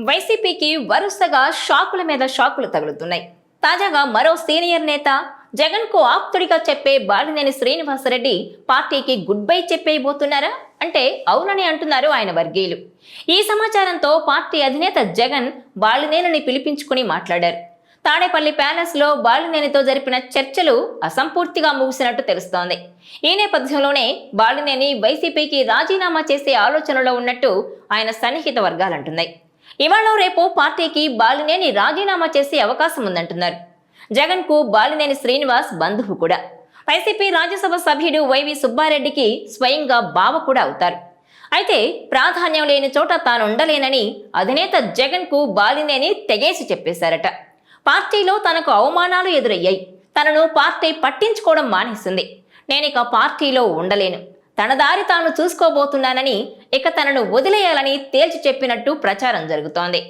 వైసీపీకి వరుసగా షాకుల మీద షాకులు తగులుతున్నాయి. తాజాగా మరో సీనియర్ నేత జగన్ కు ఆప్తుడిగా చెప్పే బాలినేని శ్రీనివాసరెడ్డి పార్టీకి గుడ్ బై చెప్పేయబోతున్నారా అంటే అవునని అంటున్నారు ఆయన వర్గీయులు. ఈ సమాచారంతో పార్టీ అధినేత జగన్ బాలినేనిని పిలిపించుకుని మాట్లాడారు. తాడేపల్లి ప్యాలెస్ లో బాలినేనితో జరిపిన చర్చలు అసంపూర్తిగా ముగిసినట్టు తెలుస్తోంది. ఈ నేపథ్యంలోనే బాలినేని వైసీపీకి రాజీనామా చేసే ఆలోచనలో ఉన్నట్టు ఆయన సన్నిహిత వర్గాలంటున్నాయి. ఇవాళ రేపు పార్టీకి బాలినేని రాజీనామా చేసే అవకాశం ఉందంటున్నారు. జగన్ కు బాలినేని శ్రీనివాస్ బంధువు కూడా. వైసీపీ రాజ్యసభ సభ్యుడు వైవి సుబ్బారెడ్డికి స్వయంగా బావ కూడా అవుతారు. అయితే ప్రాధాన్యం లేని చోట తాను ఉండలేనని అధినేత జగన్ కు బాలినేని తెగేసి చెప్పేశారట. పార్టీలో తనకు అవమానాలు ఎదురయ్యాయి, తనను పార్టీ పట్టించుకోవడం మానేసింది, నేనిక పార్టీలో ఉండలేను, తన దారి తాను చూసుకోబోతున్నానని, ఇక తనను వదిలేయాలని తేల్చి చెప్పినట్టు ప్రచారం జరుగుతోంది.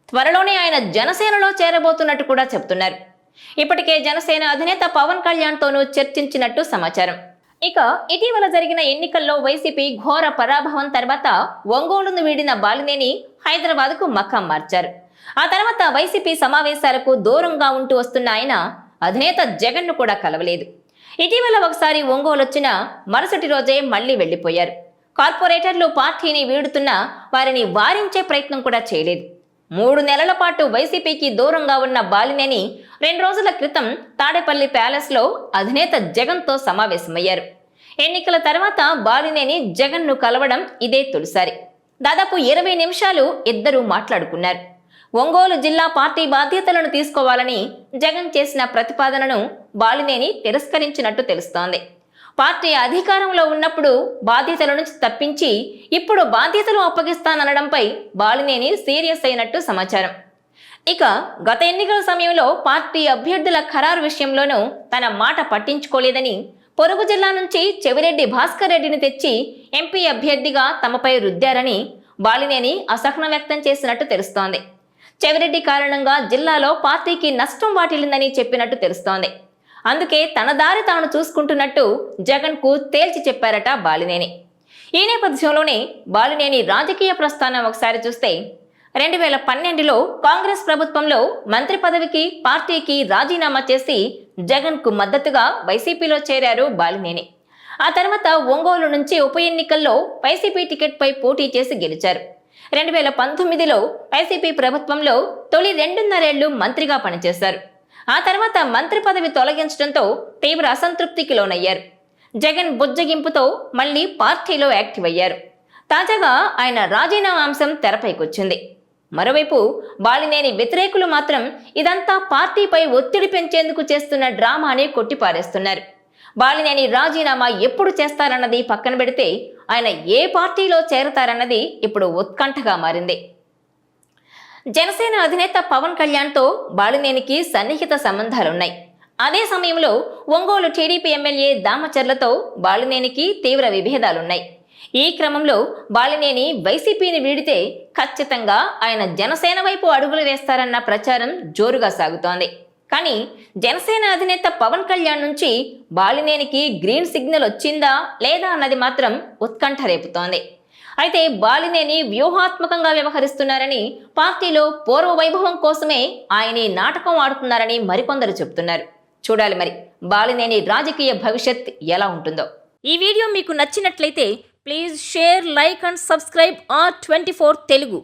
త్వరలోనే ఆయన జనసేనలో చేరబోతున్నట్టు కూడా చెప్తున్నారు. ఇప్పటికే జనసేన అధినేత పవన్ కళ్యాణ్ తోనూ చర్చించినట్టు సమాచారం. ఇక ఇటీవల జరిగిన ఎన్నికల్లో వైసీపీ ఘోర పరాభవం తర్వాత ఒంగోలును వీడిన బాలినేని హైదరాబాద్ కు మకాం మార్చారు. ఆ తర్వాత వైసీపీ సమావేశాలకు దూరంగా ఉంటూ వస్తున్న ఆయన అధినేత జగన్ ను కూడా కలవలేదు. ఇటీవల ఒకసారి ఒంగోలు వచ్చిన మరుసటి రోజే మళ్లీ వెళ్లిపోయారు. కార్పొరేటర్లు పార్టీని వీడుతున్నా వారిని వారించే ప్రయత్నం కూడా చేయలేదు. 3 నెలల పాటు వైసీపీకి దూరంగా ఉన్న బాలినేని 2 రోజుల క్రితం తాడేపల్లి ప్యాలెస్ లో అధినేత జగన్ తో సమావేశమయ్యారు. ఎన్నికల తర్వాత బాలినేని జగన్ ను కలవడం ఇదే తొలిసారి. దాదాపు 20 నిమిషాలు ఇద్దరూ మాట్లాడుకున్నారు. ఒంగోలు జిల్లా పార్టీ బాధ్యతలను తీసుకోవాలని జగన్ చేసిన ప్రతిపాదనను బాలినేని తిరస్కరించినట్టు తెలుస్తోంది. పార్టీ అధికారంలో ఉన్నప్పుడు బాధ్యతల నుంచి తప్పించి ఇప్పుడు బాధ్యతలు అప్పగిస్తాననడంపై బాలినేని సీరియస్ అయినట్టు సమాచారం. ఇక గత ఎన్నికల సమయంలో పార్టీ అభ్యర్థుల ఖరారు విషయంలోనూ తన మాట పట్టించుకోలేదని, పొరుగు జిల్లా నుంచి చెవిరెడ్డి భాస్కర్ రెడ్డిని తెచ్చి ఎంపీ అభ్యర్థిగా తమపై రుద్దారని బాలినేని అసహనం వ్యక్తం చేసినట్టు తెలుస్తోంది. చెవిరెడ్డి కారణంగా జిల్లాలో పార్టీకి నష్టం వాటిల్లిందని చెప్పినట్టు తెలుస్తోంది. అందుకే తన దారి తాను చూసుకుంటున్నట్టు జగన్ కు తేల్చి చెప్పారట బాలినేని. ఈ నేపథ్యంలోనే బాలినేని రాజకీయ ప్రస్థానం ఒకసారి చూస్తే 2012లో కాంగ్రెస్ ప్రభుత్వంలో మంత్రి పదవికి పార్టీకి రాజీనామా చేసి జగన్ కు మద్దతుగా వైసీపీలో చేరారు బాలినేని. ఆ తర్వాత ఒంగోలు నుంచి ఉప ఎన్నికల్లో వైసీపీ టికెట్ పై పోటీ చేసి గెలిచారు. 2019లో వైసీపీ ప్రభుత్వంలో తొలి 2.5 ఏళ్లు మంత్రిగా పనిచేశారు. ఆ తర్వాత మంత్రి పదవి తొలగించడంతో తీవ్ర అసంతృప్తికి లోనయ్యారు. జగన్ బుజ్జగింపుతో మళ్లీ పార్టీలో యాక్టివ్ అయ్యారు. తాజాగా ఆయన రాజీనామా అంశం తెరపైకొచ్చింది. మరోవైపు బాలినేని వ్యతిరేకులు మాత్రం ఇదంతా పార్టీపై ఒత్తిడి పెంచేందుకు చేస్తున్న డ్రామా అని కొట్టిపారేస్తున్నారు. బాలినేని రాజీనామా ఎప్పుడు చేస్తారన్నది పక్కన పెడితే ఆయన ఏ పార్టీలో చేరతారన్నది ఇప్పుడు ఉత్కంఠగా మారింది. జనసేన అధినేత పవన్ కళ్యాణ్ తో బాలినేనికి సన్నిహిత సంబంధాలున్నాయి. అదే సమయంలో ఒంగోలు టీడీపీ ఎమ్మెల్యే దామచర్లతో బాలినేనికి తీవ్ర విభేదాలున్నాయి. ఈ క్రమంలో బాలినేని వైసీపీని వీడితే ఖచ్చితంగా ఆయన జనసేన వైపు అడుగులు వేస్తారన్న ప్రచారం జోరుగా సాగుతోంది. కానీ జనసేన అధినేత పవన్ కళ్యాణ్ నుంచి బాలినేనికి గ్రీన్ సిగ్నల్ వచ్చిందా లేదా అన్నది మాత్రం ఉత్కంఠ రేపుతోంది. అయితే బాలినేని వ్యూహాత్మకంగా వ్యవహరిస్తున్నారని, పార్టీలో పూర్వ వైభవం కోసమే ఆయన నాటకం ఆడుతున్నారని మరికొందరు చెబుతున్నారు. చూడాలి మరి బాలినేని రాజకీయ భవిష్యత్ ఎలా ఉంటుందో. ఈ వీడియో మీకు నచ్చినట్లయితే please share, like and subscribe R24 Telugu.